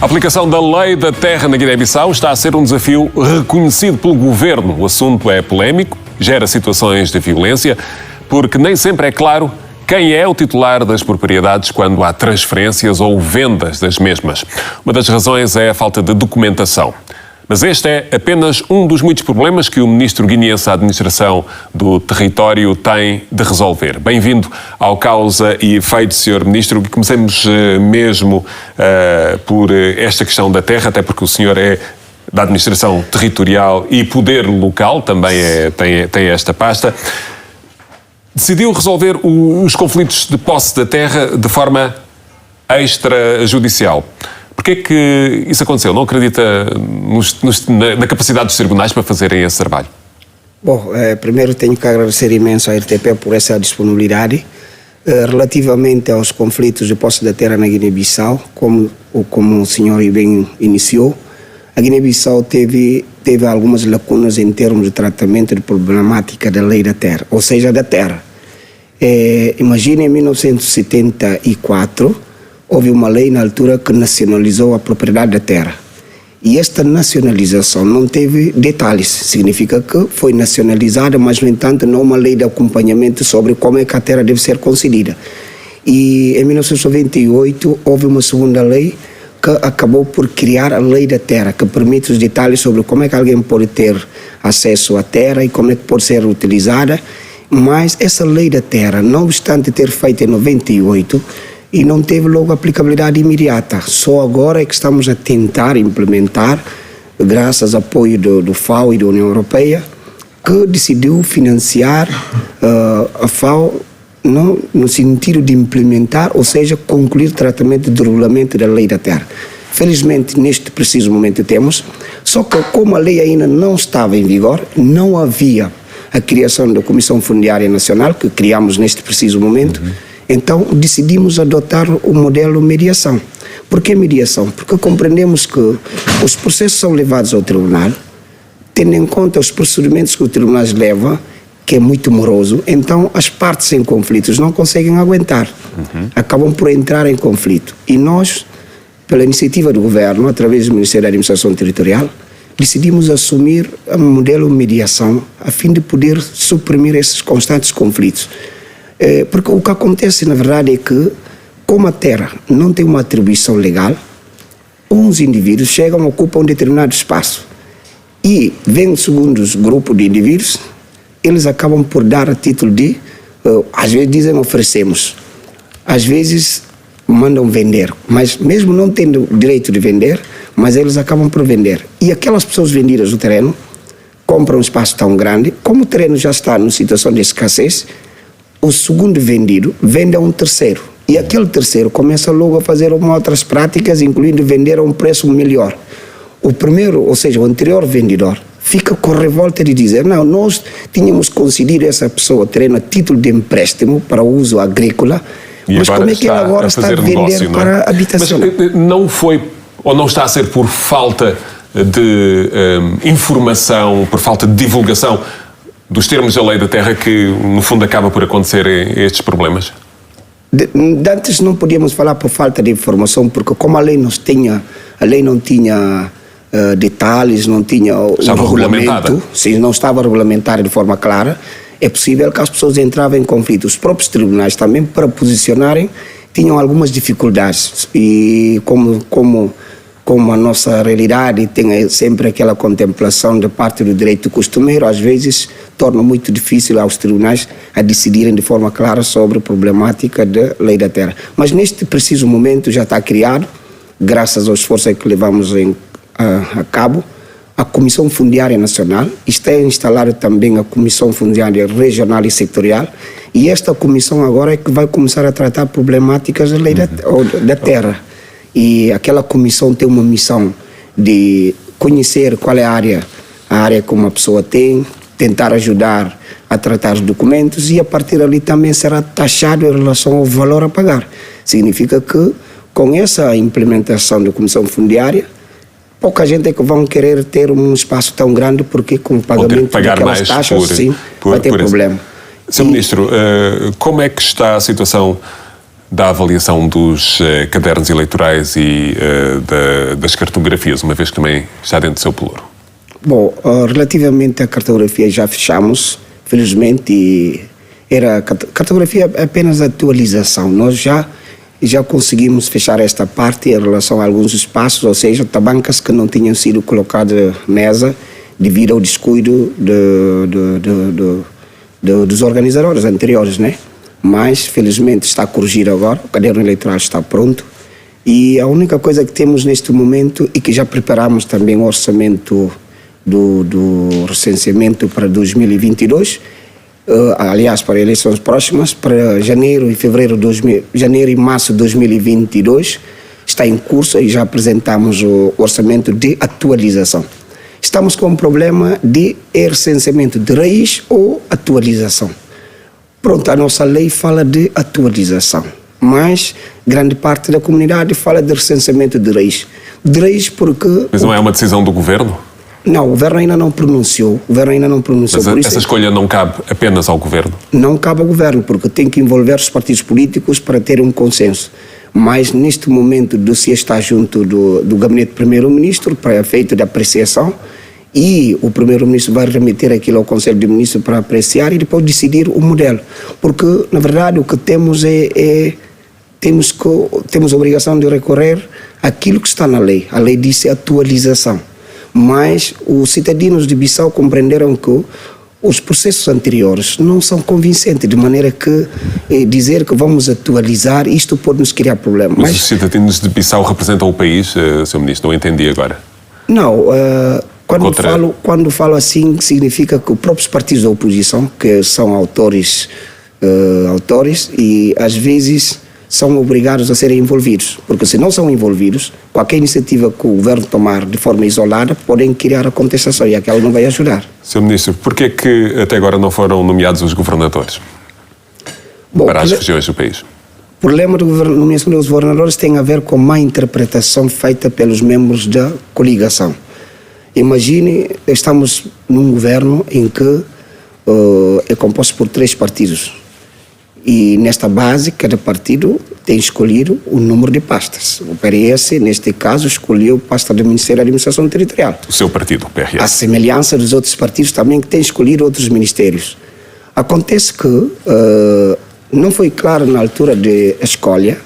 A aplicação da lei da terra na Guiné-Bissau está a ser um desafio reconhecido pelo governo. O assunto é polémico, gera situações de violência, porque nem sempre é claro quem é o titular das propriedades quando há transferências ou vendas das mesmas. Uma das razões é a falta de documentação. Mas este é apenas um dos muitos problemas que o ministro guineense da Administração do Território tem de resolver. Bem-vindo ao Causa e Efeito, Sr. Ministro. Comecemos mesmo por esta questão da terra, até porque o senhor é da Administração Territorial e Poder Local, também tem esta pasta. Decidiu resolver os conflitos de posse da terra de forma extrajudicial. Porquê é que isso aconteceu? Não acredita na capacidade dos tribunais para fazerem esse trabalho? Bom, primeiro tenho que agradecer imenso à RTP por essa disponibilidade. Relativamente aos conflitos de posse da terra na Guiné-Bissau, como o senhor bem iniciou, a Guiné-Bissau teve algumas lacunas em termos de tratamento de problemática da lei da terra, ou seja, da terra. Imagine, em 1974, houve uma lei na altura que nacionalizou a propriedade da terra. E esta nacionalização não teve detalhes. Significa que foi nacionalizada, mas, no entanto, não uma lei de acompanhamento sobre como é que a terra deve ser concedida. E, em 1998, houve uma segunda lei que acabou por criar a lei da terra, que permite os detalhes sobre como é que alguém pode ter acesso à terra e como é que pode ser utilizada. Mas essa lei da terra, não obstante ter feito em 98, e não teve logo aplicabilidade imediata. Só agora é que estamos a tentar implementar, graças ao apoio do FAO e da União Europeia, que decidiu financiar a FAO no sentido de implementar, ou seja, concluir o tratamento do regulamento da lei da terra. Felizmente, neste preciso momento temos, só que como a lei ainda não estava em vigor, não havia a criação da Comissão Fundiária Nacional, que criamos neste preciso momento. Então, decidimos adotar o modelo mediação. Por que mediação? Porque compreendemos que os processos são levados ao tribunal, tendo em conta os procedimentos que o tribunal leva, que é muito moroso, então as partes em conflitos não conseguem aguentar, acabam por entrar em conflito. E nós, pela iniciativa do governo, através do Ministério da Administração Territorial, decidimos assumir o modelo mediação a fim de poder suprimir esses constantes conflitos. Porque o que acontece, na verdade, é que, como a terra não tem uma atribuição legal, uns indivíduos chegam, ocupam um determinado espaço e, vem segundo os grupos de indivíduos, eles acabam por dar a título de, às vezes dizem oferecemos, às vezes mandam vender, mas mesmo não tendo o direito de vender, mas eles acabam por vender. E aquelas pessoas vendidas do terreno compram um espaço tão grande, como o terreno já está numa situação de escassez, o segundo vendido vende a um terceiro. E aquele terceiro começa logo a fazer outras práticas, incluindo vender a um preço melhor. O primeiro, ou seja, o anterior vendedor, fica com revolta de dizer, não, nós tínhamos concedido a essa pessoa o terreno a título de empréstimo para uso agrícola, mas como é que ele agora está a vender negócio, para a habitação? Mas não foi, ou não está a ser por falta de informação, por falta de divulgação dos termos da lei da terra que, no fundo, acaba por acontecer estes problemas? Antes não podíamos falar por falta de informação, porque como a lei não tinha detalhes, não tinha o regulamento, sim, não estava regulamentada de forma clara, é possível que as pessoas entravam em conflito. Os próprios tribunais também, para posicionarem, tinham algumas dificuldades. E como a nossa realidade tem sempre aquela contemplação da parte do direito costumeiro, às vezes torna muito difícil aos tribunais a decidirem de forma clara sobre a problemática da lei da terra. Mas neste preciso momento já está criado, graças ao esforço que levamos a cabo, a Comissão Fundiária Nacional, está instalada também a Comissão Fundiária Regional e Setorial, e esta comissão agora é que vai começar a tratar problemáticas da lei da terra. E aquela comissão tem uma missão de conhecer qual é a área que uma pessoa tem, tentar ajudar a tratar os documentos e a partir dali também será taxado em relação ao valor a pagar. Significa que com essa implementação da Comissão Fundiária, pouca gente é que vão querer ter um espaço tão grande porque com o pagamento daquelas taxas, vai ter problema. Sr. Ministro, como é que está a situação da avaliação dos cadernos eleitorais e das cartografias, uma vez que também está dentro do seu pelouro? Bom, relativamente à cartografia já fechamos, felizmente, e era cartografia apenas atualização. Nós já conseguimos fechar esta parte em relação a alguns espaços, ou seja, tabancas que não tinham sido colocadas na mesa devido ao descuido dos organizadores anteriores, né? Mas, felizmente, está a corrigir agora, o caderno eleitoral está pronto e a única coisa que temos neste momento e que já preparamos também o orçamento do recenseamento para 2022, aliás, para eleições próximas, para janeiro e março de 2022, está em curso e já apresentamos o orçamento de atualização. Estamos com um problema de recenseamento de raiz ou atualização. Pronto, a nossa lei fala de atualização, mas grande parte da comunidade fala de recenseamento de raiz. De raiz porque... Mas não é uma decisão do Governo? Não, o Governo ainda não pronunciou. Mas essa escolha não cabe apenas ao Governo? Não cabe ao Governo, porque tem que envolver os partidos políticos para ter um consenso. Mas neste momento o dossiê está junto do Gabinete do Primeiro-Ministro para efeito de apreciação e o Primeiro-Ministro vai remeter aquilo ao Conselho de Ministros para apreciar e depois decidir o modelo. Porque, na verdade, o que temos temos a obrigação de recorrer àquilo que está na lei. A lei disse atualização. Mas os cidadãos de Bissau compreenderam que os processos anteriores não são convincentes, de maneira que dizer que vamos atualizar, isto pode nos criar problemas. Mas os cidadãos de Bissau representam o país, Sr. Ministro? Não entendi agora. Não, quando falo assim, significa que os próprios partidos da oposição, que são autores e às vezes são obrigados a serem envolvidos, porque se não são envolvidos, qualquer iniciativa que o governo tomar de forma isolada podem criar a contestação e aquela não vai ajudar. Sr. Ministro, porquê que até agora não foram nomeados os governadores para as regiões do país? O problema da nomeação dos governadores tem a ver com má interpretação feita pelos membros da coligação. Imagine, estamos num governo em que é composto por 3 partidos. E nesta base, cada partido tem escolhido o número de pastas. O PRS, neste caso, escolheu pasta do Ministério da Administração Territorial. O seu partido, o PRS. A semelhança dos outros partidos também que têm escolhido outros ministérios. Acontece que não foi claro na altura da escolha,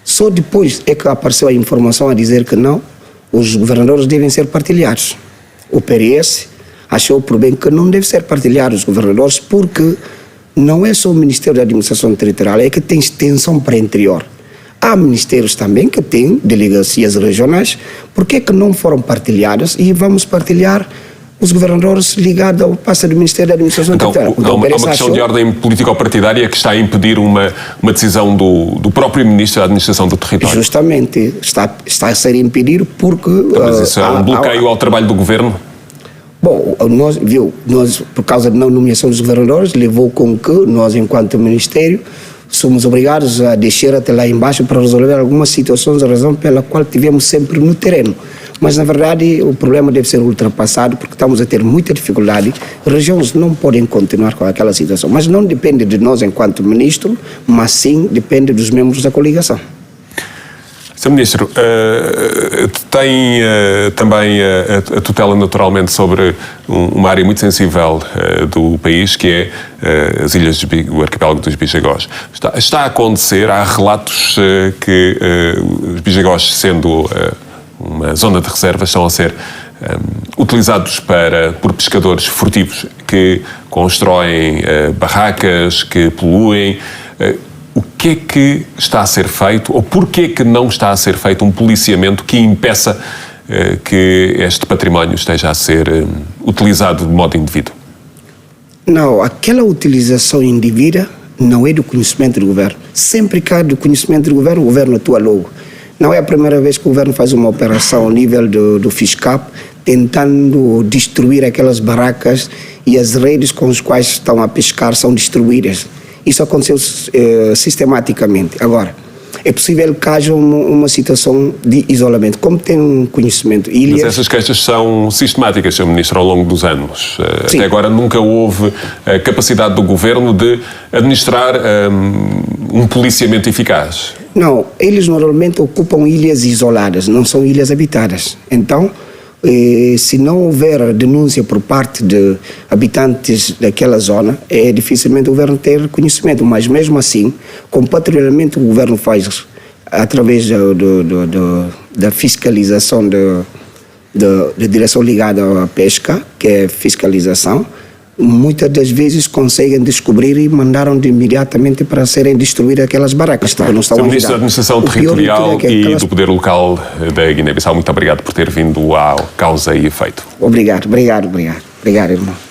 só depois é que apareceu a informação a dizer que não, os governadores devem ser partilhados. O PRS achou por bem que não deve ser partilhado os governadores porque não é só o Ministério da Administração Territorial, é que tem extensão para o interior. Há ministérios também que têm delegacias regionais, por que não foram partilhadas e vamos partilhar os governadores ligados ao pasta do Ministério da Administração Territorial? Há uma questão de ordem político-partidária que está a impedir uma decisão do próprio Ministro da Administração do Território. Justamente, está a ser impedido porque... Mas isso é um bloqueio ao trabalho do Governo? Bom, nós, por causa da não nomeação dos governadores, levou com que nós, enquanto Ministério, somos obrigados a descer até lá embaixo para resolver algumas situações, a razão pela qual tivemos sempre no terreno. Mas, na verdade, o problema deve ser ultrapassado porque estamos a ter muita dificuldade. Regiões não podem continuar com aquela situação. Mas não depende de nós, enquanto Ministro, mas sim depende dos membros da coligação. Sr. Ministro, tem também a tutela naturalmente sobre uma área muito sensível do país, que é as ilhas, o arquipélago dos Bijagós. Está a acontecer, há relatos que os Bijagós, sendo uma zona de reserva, estão a ser utilizados por pescadores furtivos que constroem barracas, que poluem. O que é que está a ser feito, ou porquê que não está a ser feito um policiamento que impeça que este património esteja a ser utilizado de modo indevido? Não, aquela utilização indevida não é do conhecimento do governo. Sempre que há do conhecimento do governo, o governo atua logo. Não é a primeira vez que o governo faz uma operação ao nível do FISCAP, tentando destruir aquelas barracas e as redes com as quais estão a pescar são destruídas. Isso aconteceu sistematicamente. Agora, é possível que haja uma situação de isolamento. Como tem um conhecimento, ilhas... Mas essas queixas são sistemáticas, Sr. Ministro, ao longo dos anos. Sim. Até agora nunca houve a capacidade do Governo de administrar um policiamento eficaz. Não, eles normalmente ocupam ilhas isoladas, não são ilhas habitadas. Então, se não houver denúncia por parte de habitantes daquela zona, dificilmente o governo ter conhecimento. Mas mesmo assim, com patrulhamento o governo faz através da fiscalização da direção ligada à pesca, que é fiscalização, muitas das vezes conseguem descobrir e mandaram imediatamente para serem destruídas aquelas barracas. Sr. Ministro da Administração Territorial e do Poder Local da Guiné-Bissau, muito obrigado por ter vindo ao Causa e Efeito. Obrigado, irmão.